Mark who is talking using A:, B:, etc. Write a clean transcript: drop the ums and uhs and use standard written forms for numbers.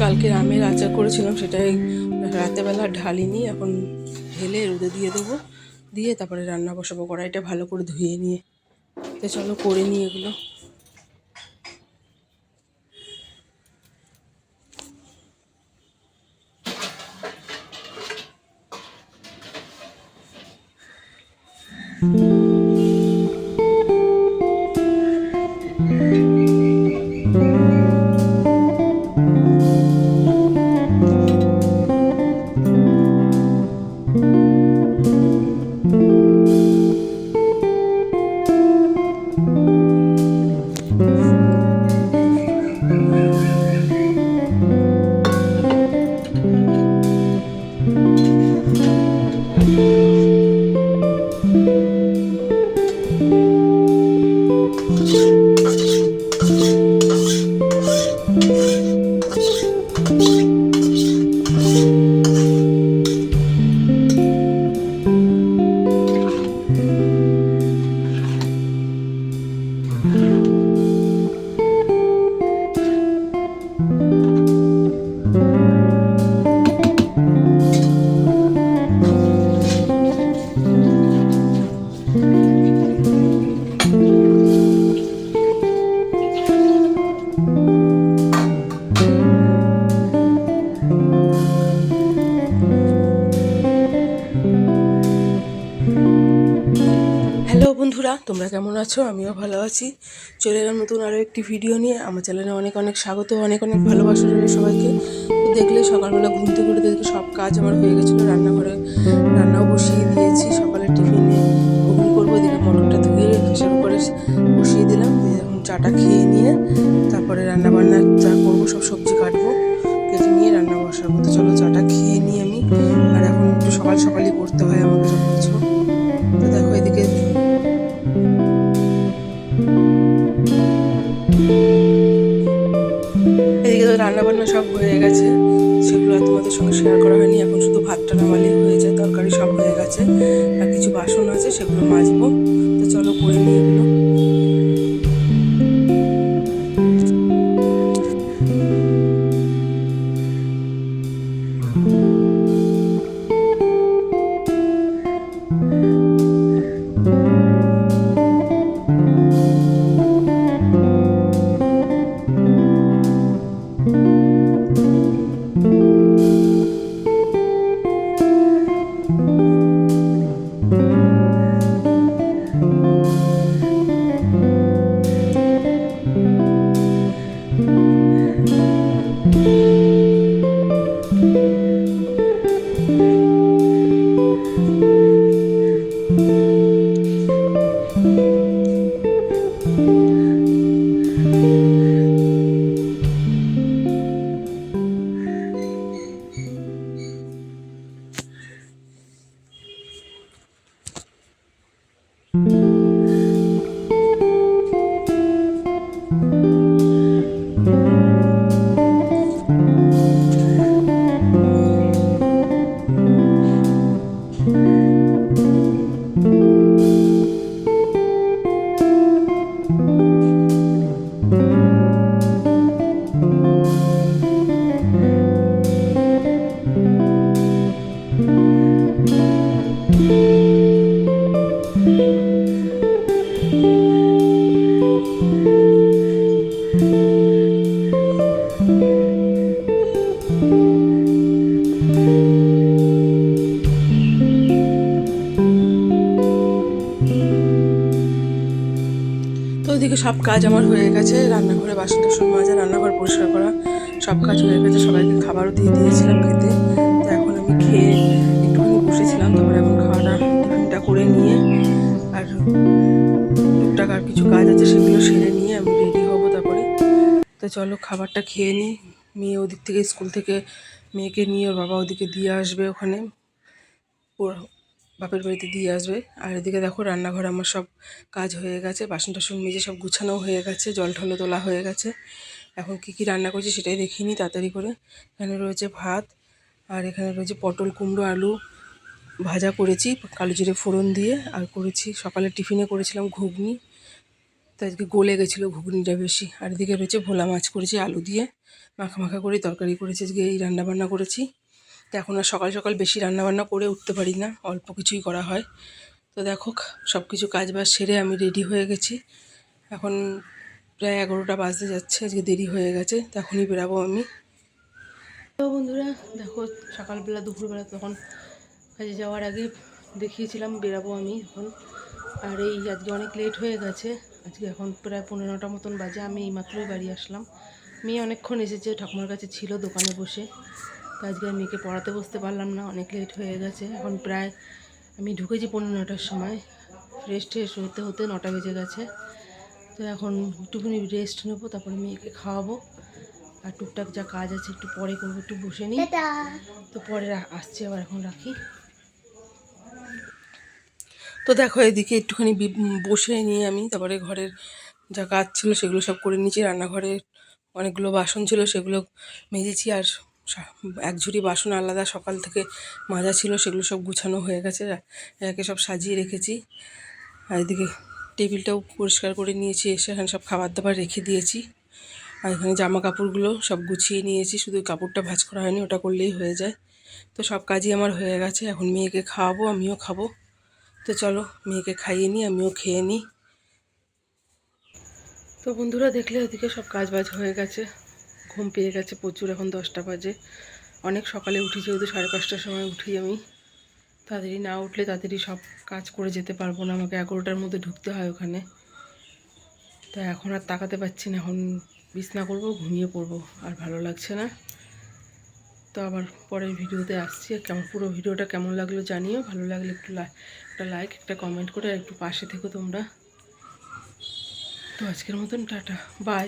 A: কালকের আমের আচার করেছিলাম, সেটাই রাতেবেলা ঢালিনি, এখন ঢেলে রোদে দিয়ে দেবো, দিয়ে তারপরে রান্না বসাবো। কড়াইটা ভালো করে ধুয়ে নিয়ে, তো চলো করে নিই এগুলো। হ্যালো বন্ধুরা, তোমরা কেমন আছো? আমিও ভালো আছি। চলে এলাম নতুন আরও একটি ভিডিও নিয়ে। আমার চ্যানেলে অনেক অনেক স্বাগত, অনেক অনেক ভালোবাসা রইল সবাইকে। দেখলে সকালবেলা ঘুম থেকে উঠে দেখি সব কাজ আমার হয়ে গেছিলো। রান্নাঘরে রান্নাও বসিয়ে দিয়েছি, সকালে টিফিনে ঘুগনি করবো। এদিকে মটরটা ধুয়ে প্রেসার কুকারে বসিয়ে দিলাম। এখন চাটা খেয়ে নিয়ে তারপরে রান্নাবান্না যা করবো, সব সবজি কাটবো, কেটে নিয়ে রান্না বসাবো। তো চলো চাটা খেয়ে নিই আমি। আর এখন একটু সকাল সকালই করতে হয় আমাকে সব কিছু। তো দেখো এদিকে তো রান্নাবান্না সব হয়ে গেছে, সেগুলো আর তোমাদের সঙ্গে শেয়ার করা হয়নি। এখন শুধু ভাতটা নামালেই হয়ে যায়, তরকারি সব হয়ে গেছে, আর কিছু বাসন আছে সেগুলো মাজবো। তো চলো করে নিই এগুলো। কাজ আমার হয়ে গেছে, রান্নাঘরে বাসন টাসন মাজা, রান্নাঘর পরিষ্কার করা সব কাজ হয়ে গেছে। সবাইকে খাবারও দিয়ে দিয়েছিলাম খেতে। তো এখন আমি খেয়ে একটুখানি বসেছিলাম, তারপরে এখন খাওয়াটা টিফিনটা করে নিয়ে আর টুকটাক আর কিছু কাজ আছে সেগুলো সেরে নিয়ে আমি রেডি হব তারপরে। তো চলো খাবারটা খেয়ে নিই। মেয়ে ওদিক থেকে স্কুল থেকে মেয়েকে নিয়ে ওর বাবা ওদিকে দিয়ে আসবে, ওখানে ওর বাপের বাড়িতে দিয়ে আসবে। আর এদিকে দেখো রান্নাঘর আমার সব কাজ হয়ে গেছে, বাসন টাসন মেজে সব গুছানো হয়ে গেছে, জল ঠলে তোলা হয়ে গেছে। এখন কী কী রান্না করছি সেটাই দেখিয়ে নিই তাড়াতাড়ি করে। এখানে রয়েছে ভাত, আর এখানে রয়েছে পটল কুমড়ো আলু ভাজা করেছি কালো জিরে ফোড়ন দিয়ে, আর করেছি সকালে টিফিনে করেছিলাম ঘুগনি, তো আজকে গলে গেছিলো ঘুগনিটা বেশি। আর এদিকে রয়েছে ভোলা মাছ করেছি আলু দিয়ে মাখা মাখা করে তরকারি করেছি, আজকে এই রান্নাবান্না করেছি। তো এখন আর সকাল সকাল বেশি রান্নাবান্না করে উঠতে পারি না, অল্প কিছুই করা হয়। তো দেখো সব কিছু কাজ বাজ সেরে আমি রেডি হয়ে গেছি। এখন প্রায় 11টা বাজতে যাচ্ছে, আজকে দেরি হয়ে গেছে, তো এখনই বেরাবো আমি। তো বন্ধুরা দেখো সকালবেলা দুপুরবেলা তখন কাজে যাওয়ার আগে দেখিয়েছিলাম বেরাবো আমি এখন। আর এই আজকে অনেক লেট হয়ে গেছে, আজকে এখন প্রায় 15টা মতন বাজে। আমি এইমাত্রই বাড়ি আসলাম, মেয়ে অনেকক্ষণ এসেছে, ঠাকুমার কাছে ছিল দোকানে বসে। তো আজকে আর মেয়েকে পড়াতে বসতে পারলাম না, অনেক লেট হয়ে গেছে। এখন প্রায় আমি ঢুকেছি 15টার সময়, ফ্রেশ ট্রেশ হতে হতে 9টা বেজে গেছে। তো এখন একটুখানি রেস্ট নেবো, তারপরে মেয়েকে খাওয়াবো। আর টুকটাক যা কাজ আছে একটু পরে করবো, একটু বসে নিই। তো পরে আসছি আবার, এখন রাখি। তো দেখো এদিকে একটুখানি বসে নিয়ে আমি তারপরে ঘরের যা কাজ ছিল সেগুলো সব করে নিয়েছি। রান্নাঘরে অনেকগুলো বাসন ছিল সেগুলো মেজেছি, আর এক ঝুড়ি বাসন আলাদা সকাল থেকে মাজা ছিল সেগুলো সব গুছানো হয়ে গেছে, একে সব সাজিয়ে রেখেছি। আর এদিকে টেবিলটাও পরিষ্কার করে নিয়েছি, এসে এখানে সব খাবার দাবার রেখে দিয়েছি। আর এখানে জামা কাপড়গুলো সব গুছিয়ে নিয়েছি, শুধু কাপড়টা ভাঁজ করা হয়নি, ওটা করলেই হয়ে যায়। তো সব কাজই আমার হয়ে গেছে, এখন মেয়েকে খাওয়াবো, আমিও খাবো। তো চলো মেয়েকে খাইয়ে নিই, আমিও খেয়ে নিই। তো বন্ধুরা দেখলে ওদিকে সব কাজ বাজ হয়ে গেছে, ঘুম পেয়ে গেছে প্রচুর, এখন 10টা বাজে। অনেক সকালে উঠি, যেহেতু 5:30টার সময় উঠি আমি। তাড়াতাড়ি না উঠলে তাড়াতাড়ি সব কাজ করে যেতে পারবো না, আমাকে 11টার মধ্যে ঢুকতে হয় ওখানে। তো এখন আর তাকাতে পারছি না, এখন বিছনা করবো, ঘুমিয়ে পড়বো, আর ভালো লাগছে না। তো আবার পরের ভিডিওতে আসছি, কেমন পুরো ভিডিওটা কেমন লাগলো জানিও, ভালো লাগলে একটু একটা লাইক একটা কমেন্ট করে একটু পাশে থেকো তোমরা। তো আজকের মতন টাটা, বাই।